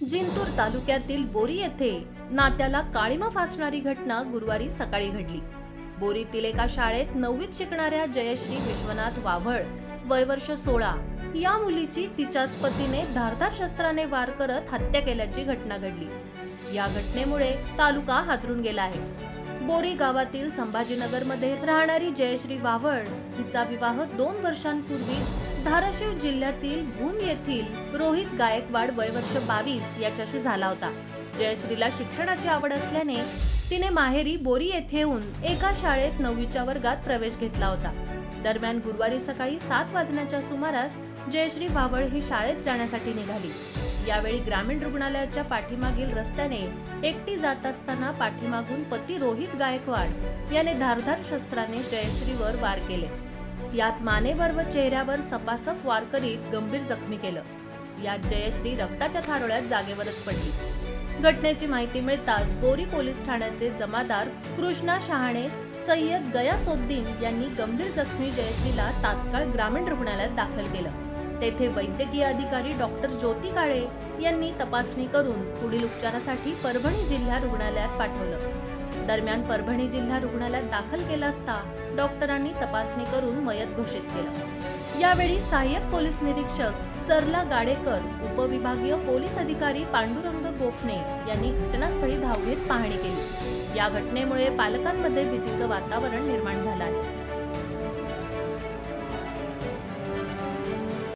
जिंतूर तालुक्यातील बोरी येथे नात्याला काळीमा फासणारी घटना गुरुवारी सकाळी घडली। बोरीतील एका शाळेत 9वीत शिकणाऱ्या जयश्री विश्वनाथ वावळ वय वर्ष 16 या मुलीची तिच्याच पतीने धारदार शस्त्राने वार करत हत्या केल्याची घटना घडली। या घटनेमुळे तालुका हादरून गेला आहे। बोरी गावातील संभाजीनगर मध्ये राहणारी जयश्री वावळ हिचा विवाह 2 वर्षांपूर्वी धाराशिव जिल्ह्यातील भूम येथील रोहित गायकवाड वय वर्ष 22 याच्याशी झाला होता। जयश्रीला शिक्षणाची आवड असल्याने तिने माहेरी बोरी येथे येऊन एका शाळेत 9वीच्या वर्गात प्रवेश घेतला होता। दरम्यान गुरुवारी सकाळी 7 वाजण्याच्या सुमारास जयश्री वावळ ही शाळेत जाण्यासाठी निघाली। यावेळी ग्रामीण रुग्णालयाच्या पाठीमागील रस्त्याने एकटी जात असताना पाठीमागून पती रोहित गायकवाड याने धारदार शस्त्राने जयश्रीवर वार केले। यात मानेवर व चेहऱ्यावर सपासप वार करीत गंभीर जखमी केलं। यात जयश्री रक्ताच्या थारोळ्यात जागेवरच पडली। घटनेची माहिती मिळताच बोरी पोलीस ठाण्याचे जमादार कृष्णा शहाणे सय्यद गयासोद्दीन यांनी गंभीर जखमी जयश्रीला तात्काळ ग्रामीण रुग्णालयात दाखल केलं। तेथे वैद्यकीय अधिकारी डॉक्टर ज्योती काळे यांनी तपासणी करून पुढील उपचारासाठी परभणी जिल्हा रुग्णालयात पाठवलं। दरम्यान परभणी जिल्हा रुग्णालयात दाखल केलं असता डॉक्टरांनी तपासणी करून मयत घोषित केलं। यावेळी सहाय्यक पोलीस निरीक्षक सरला गाडेकर, उपविभागीय पोलीस अधिकारी पांडुरंग गोफणे यांनी घटनास्थळी धाव घेत पाहणी केली। या घटनेमुळे पालकांमध्ये भीतीचं वातावरण निर्माण झालं आहे।